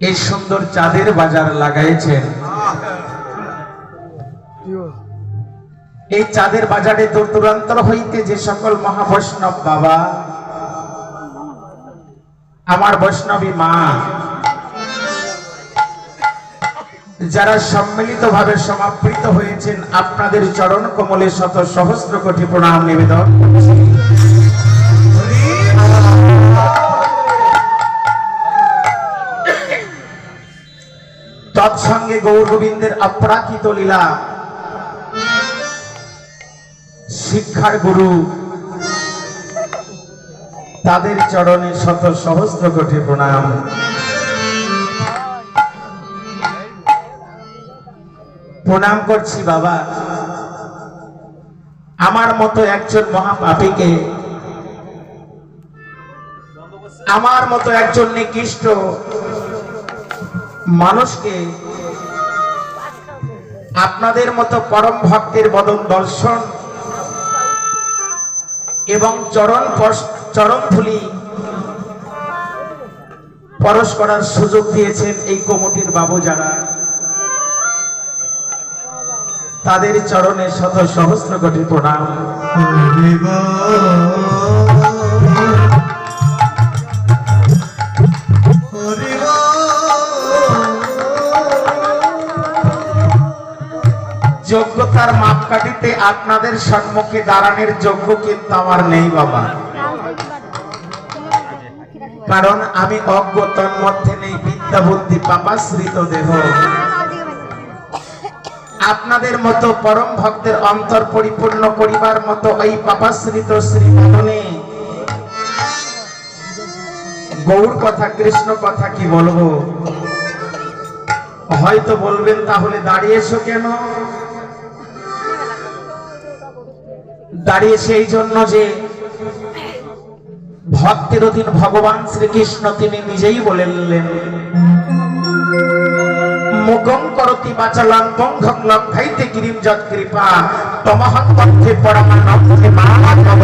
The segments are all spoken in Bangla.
এই সুন্দর চাঁদের বাজার লাগাইছেন। এই চাঁদের বাজারে দূর দূরান্তর হইতে যে সকল মহাবৈষ্ণব বাবা, আমার বৈষ্ণবী মা, যারা সম্মিলিত ভাবে সমাবৃত হয়েছেন, আপনাদের চরণ কমলে শত সহস্র কোটি প্রণাম নিবেদন করছি। তৎসঙ্গে গৌর গোবিন্দের অপ্রাকৃত লীলা, শিক্ষার গুরু, তাদের চরণে শত সহস্র কোটি প্রণাম। প্রণাম করছি বাবা। আমার মতো একজন মহাপাপীকে, আমার মতো একজন নিকৃষ্ট মানুষকে আপনাদের মতো পরম ভক্তের বদন দর্শন এবং চরণ ধুলি পরশ করার সুযোগ দিয়েছেন এই কমিটির বাবু যারা, তাদের চরণে শত সহস্র কোটি প্রণাম। যোগ্যতার মাপকাঠিতে আপনাদের সম্মুখে দাঁড়ানোর যোগ্য কিন্তু আমার নেই বাবা, কারণ আমি অজ্ঞ, তন্মধ্যে নেই বিদ্যা বুদ্ধি পাপাশ্রিত দেহ। আপনাদের মতো পরম ভক্তের অন্তর পরিপূর্ণ করিবার মতো এই পাপাশ্রিত শ্রীমদনে গৌর কথা, কৃষ্ণ কথা কি বলবো? হয়তো বলবেন তাহলে দাঁড়িয়েছো কেন? দাঁড়িয়েছে এই জন্য যে ভক্তের অধীন ভগবান শ্রীকৃষ্ণ তিনি নিজেই বলেলেন, মুখং করতি বাচালং বন্ধং লঙ্ঘাইতে গিরিম যৎ কৃপা তমহং পথে পরমানন্দে মাধব।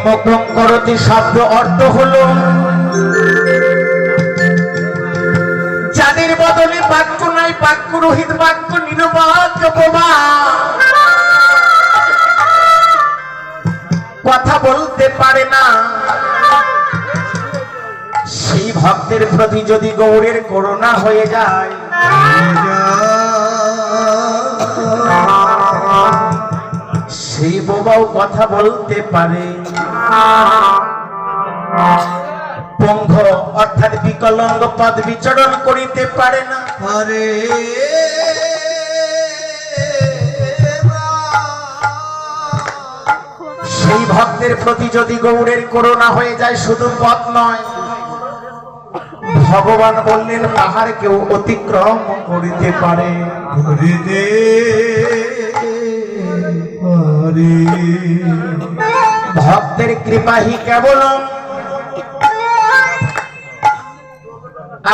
মুখং করতি শব্দ অর্থ হলো যাদের বদলে বাক্য নাই, বাক্য রহিত, বাক্য নিরবাক্য বোমা, কথা বলতে পারে না, সেই ভক্তের প্রতি যদি গৌরের করুণা হয়ে যায়, সেই বোবাও কথা বলতে পারে। পঙ্খ অর্থাৎ বিকলঙ্গ পদ বিচরণ করিতে পারে না। সেই ভক্তের প্রতি যদি গৌরের করুণা হয়ে যায়, শুধু পথ নয়, ভগবান বললেন পাহাড় কেউ অতিক্রম করিতে পারে। ভক্তের কৃপাহি কেবল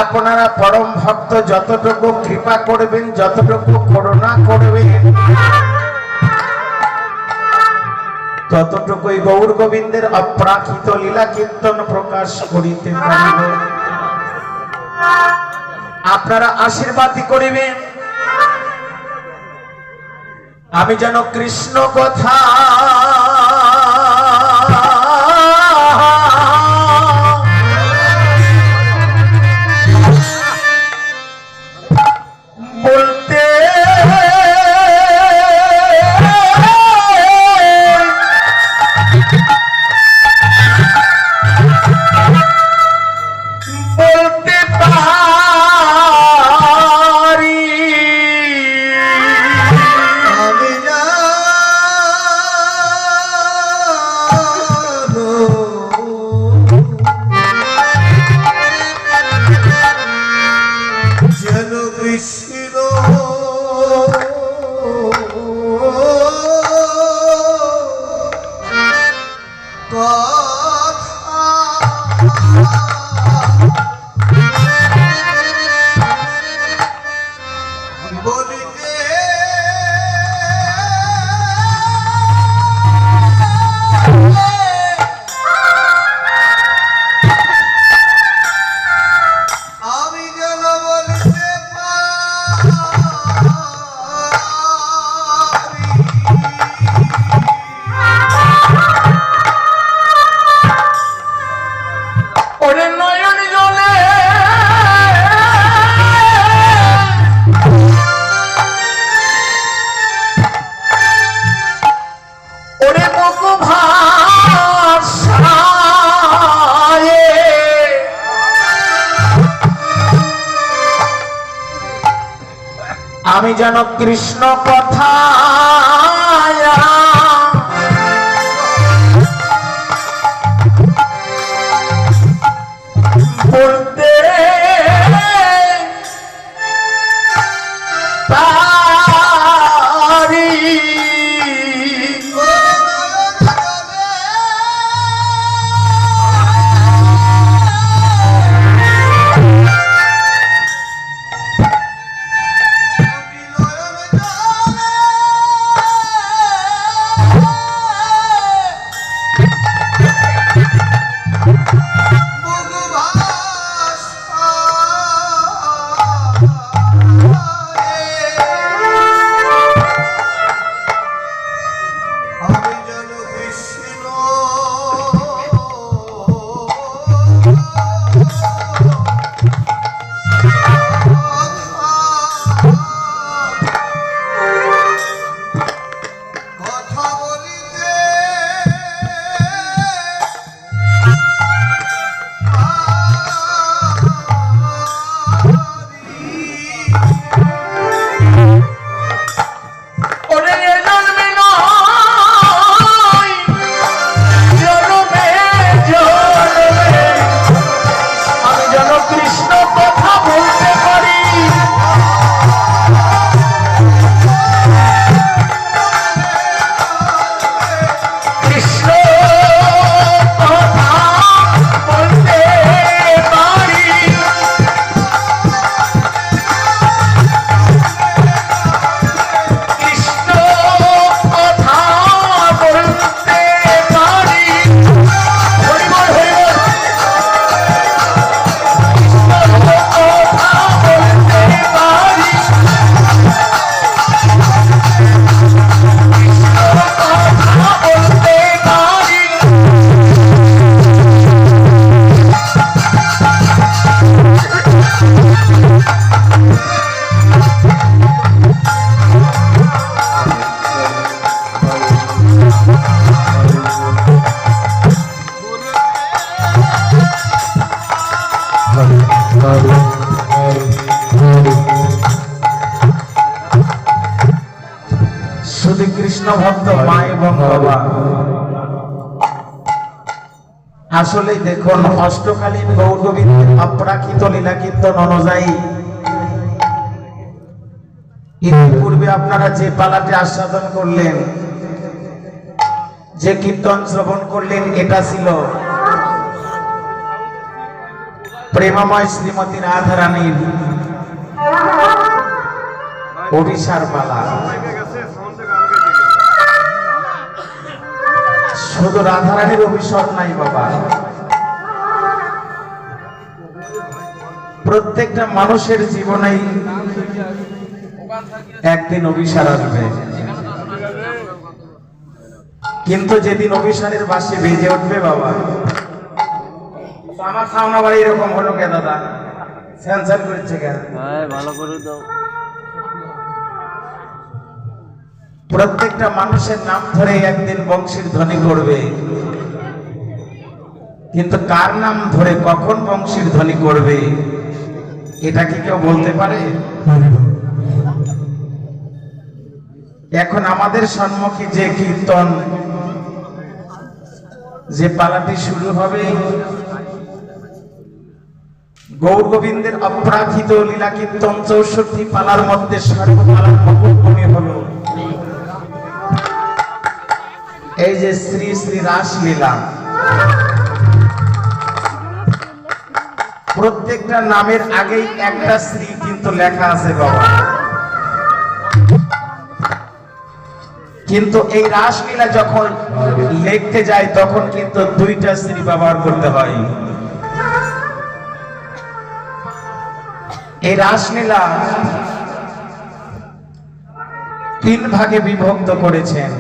আপনারা পরম ভক্ত যতটুকু কৃপা করবেন, যতটুকু করুণা করবেন, ততটুকুই গৌর গোবিন্দের অপ্রাকৃত লীলা কীর্তন প্রকাশ করিতে পারিব। আপনারা আশীর্বাদ করিবেন আমি যেন কৃষ্ণ কথা বলতে পারি। আমি যেন কৃষ্ণ কথা বলতে পারি। শুধু কৃষ্ণ ভক্ত মা এবং বাবা আসলে দেখুন অষ্টকালীন গৌর গোবিন্দের অপ্রাকৃত লীলা কীর্তন অনুযায়ী ইতিপূর্বে আপনারা যে পালাটি আস্বাদন করলেন, যে কীর্তন শ্রবণ করলেন, এটা ছিল প্রেমময় শ্রীমতী রাধারানীর ওড়িশার পালা। শুধু রাধারানীর অভিষেক নাই বাবা, প্রত্যেকটা মানুষের জীবনেই একদিন অভিসার আসবে, কিন্তু যেদিন অভিসারের বাঁশি বেজে উঠবে বাবা, আমার সামনে বাড়ি এরকম হলো কে দাদা, স্যানসান করছে কেন? ভালো করে দাও। প্রত্যেকটা মানুষের নাম ধরে একদিন বংশীর ধ্বনি করবে, কিন্তু কার নাম ধরে কখন বংশীর ধ্বনি করবে এটা কি কেউ বলতে পারে? এখন আমাদের সম্মুখে যে কীর্তন, যে পালাটি শুরু হবে, গৌর গোবিন্দের অপ্রাকৃত লীলা কীর্তন 64 পালার মধ্যে সর্বপালার মহত্বমী হলো এই যে শ্রী শ্রী রাসলীলা। প্রত্যেকটা নামের আগেই একটা শ্রী কিন্তু লেখা আছে বাবা, কিন্তু এই রাসলীলা যখন লিখতে যায় তখন কিন্তু দুইটা শ্রী ব্যবহার করতে হয়। এই রাসলীলা 3 ভাগে বিভক্ত করেছেন,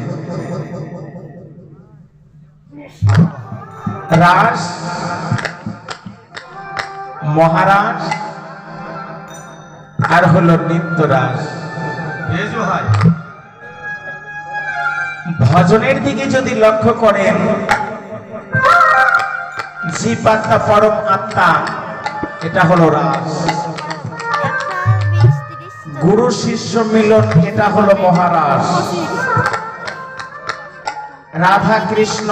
রাস, মহারাস আর হলো নিত্য রাস। ভজনের দিকে যদি লক্ষ্য করেন, জীবাত্মা পরম আত্মা, এটা হলো রাস। গুরু শিষ্য মিলন, এটা হলো মহারাজ। রাধা কৃষ্ণ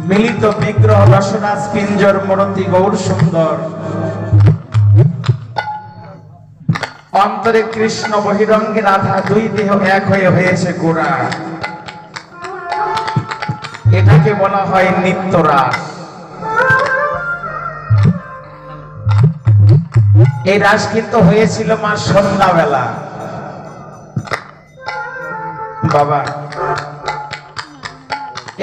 মিলিত বিগ্রহ রসরাজ পিঞ্জর মূর্তি গৌর সুন্দর, অন্তরে কৃষ্ণ বহিরঙ্গে রাধা, দুই দেহ এক হয়ে হয়েছে গোরা। এটাকে বলা হয় নিত্য রাস। এই রাস কিন্তু হয়েছিল মা সন্ধ্যাবেলা। বাবা,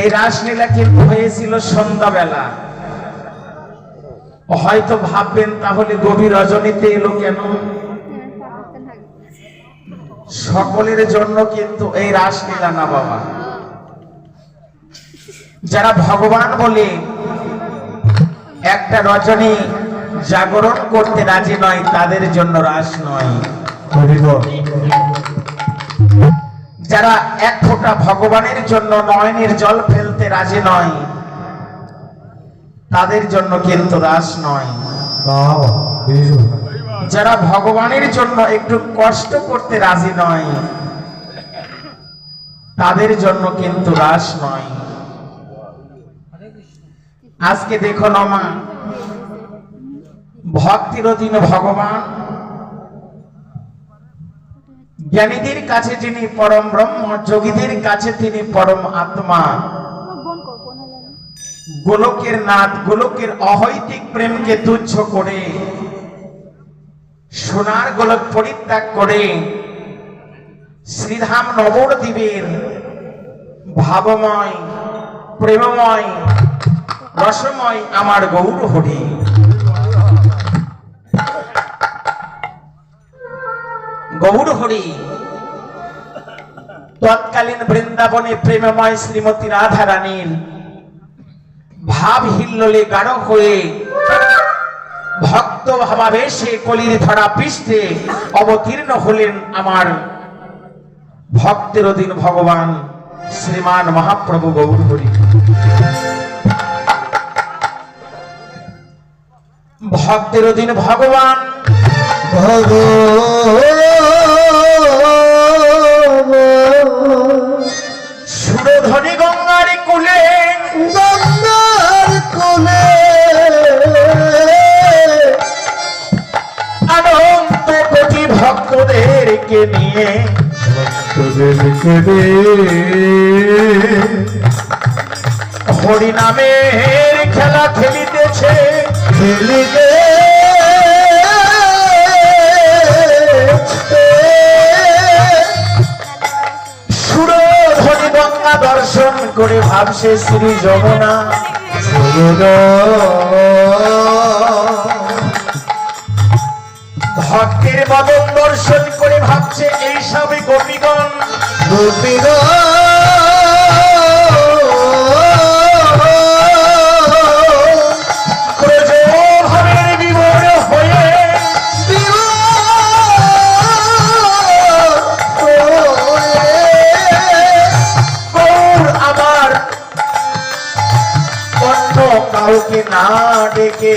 এই রাসলীলা কিন্তু হয়েছিল সন্ধ্যাবেলা। হয়তো ভাববেন তাহলে গভীর রজনীতে এলো কেন? সকলের জন্য কিন্তু এই রাসলীলা না বাবা। যারা ভগবান বলে একটা রজনী জাগরণ করতে রাজি নয়, তাদের জন্য রাস নয়। যারা এক ফোঁটা ভগবানের জন্য নয়নের জল ফেলতে রাজি নয়, তাদের জন্য কিন্তু রাস নয়। যারা ভগবানের জন্য একটু কষ্ট করতে রাজি নয়, তাদের জন্য কিন্তু রাস নয়। আজকে দেখো নমা, ভক্তির অধীন ভগবান, জ্ঞানীদের কাছে যিনি পরম ব্রহ্ম, যোগীদের কাছে তিনি পরম আত্মা, গোলকের নাথ, গোলকের অহৈতিক প্রেমকে তুচ্ছ করে সোনার গোলক পরিত্যাগ করে শ্রীধাম নবদ্বীপের ভাবময়, প্রেমময়, রসময় আমার গৌর হরি। গৌর হরি তৎকালীন বৃন্দাবনে প্রেমময় শ্রীমতী রাধা রানীর ভাব হিল্লোলে গাঢ় হয়ে ভক্ত ভাবাবেশে কলির ধরা পৃষ্ঠে অবতীর্ণ হলেন আমার ভক্তের অধীন ভগবান শ্রীমান মহাপ্রভু গৌর হরি। ভক্তের অধীন ভগবান সুরধ্বনি গঙ্গার কুলে, গঙ্গার কুলে অনন্ত কোটি ভক্তদেরকে নিয়ে হরি নামের খেলা খেলিতেছে, খেলিতে সুরধ্বনি গঙ্গা দর্শন করে ভাবছে শ্রী যমুনা। ভক্তের মদন দর্শন করে ভাবছে এই সবই গোপীগণ, গোপীগণ ব্রজভাবের বিভোর হয়ে গৌর আমার অন্য কাউকে না ডেকে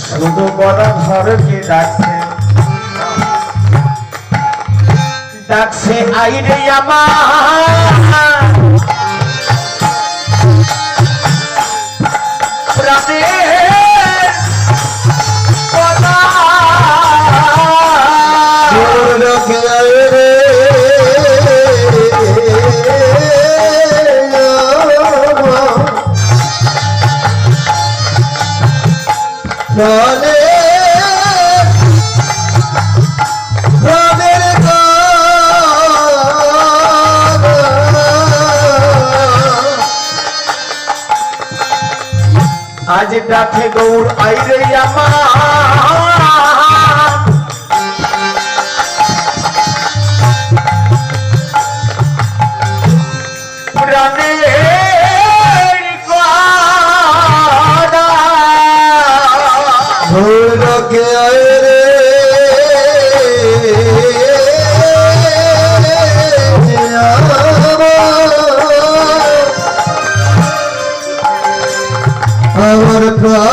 শুধু গণধরকে ডাকছে, ডাকছে আইরে আমার প্রাণের কথা। আজ ডাকে গৌর আইরে আমার প্রাণের কথা। ভৈরকে আইরে আমার প্রাণ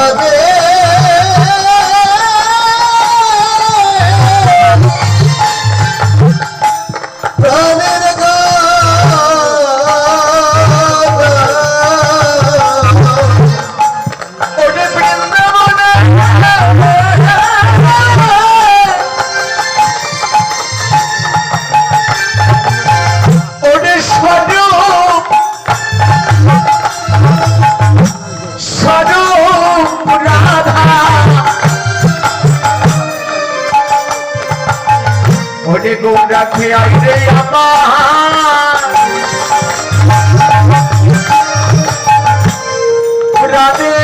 গুণ রাখে আইরে আমার রাধে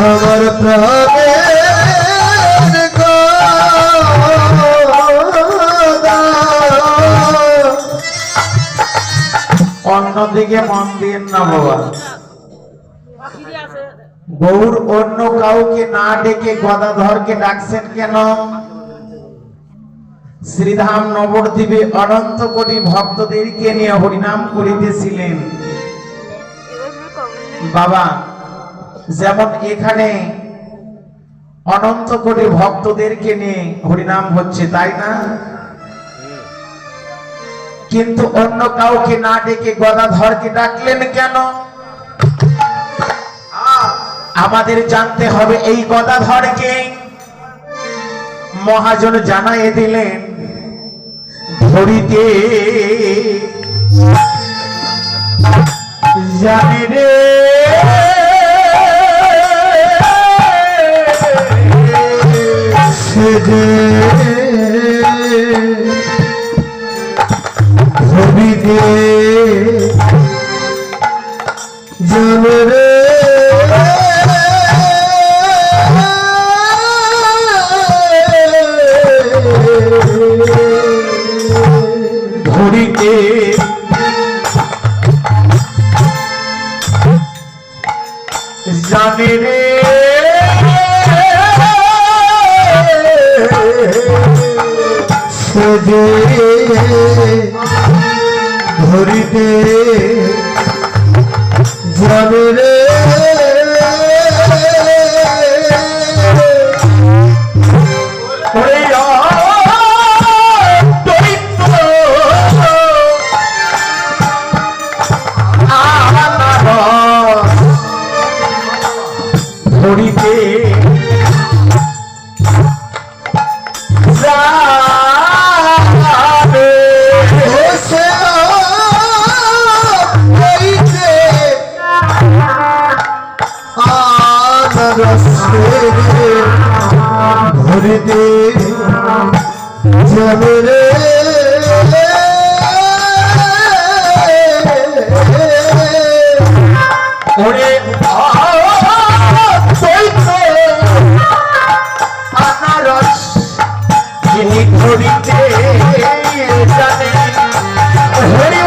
আমার প্রাণের গোদা। অন্যদিকে মন দিন না বাবা, গৌর অন্য কাউকে না ডেকে গদাধরকে ডাকছেন কেন? শ্রীধাম নবদ্বীপে অনন্ত কোটি ভক্তদেরকে নিয়ে হরিনাম করিতেছিলেন বাবা। যেমন এখানে অনন্ত কোটি ভক্তদেরকে নিয়ে হরিনাম হচ্ছে, তাই না? কিন্তু অন্য কাউকে না ডেকে গদাধরকে ডাকলেন কেন? আমাদের জানতে হবে এই গদাধরকে মহাজন জানাইয়ে দিলেন, ধরিতে জানে রে সেজে ধরিতে জানে রে ধরিতে জানে রে সেজে ধরিতে জানে রে ধরিতে যাবে সে হইতে আনারসে ধরিতে যাবে রে ওরে আনারস যিনি ধরিতে জানে হরি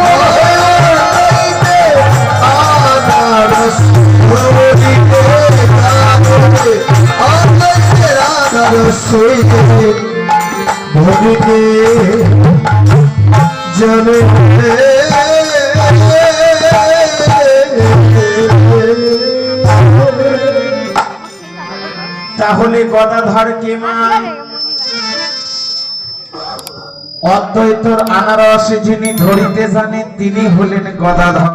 আনারস ধরিতে আনারসে ধরিতে জানে তাহলে গদাধর কে মা? অদ্বৈতর আনারস যিনি ধরিতে জানেন তিনি হলেন গদাধর।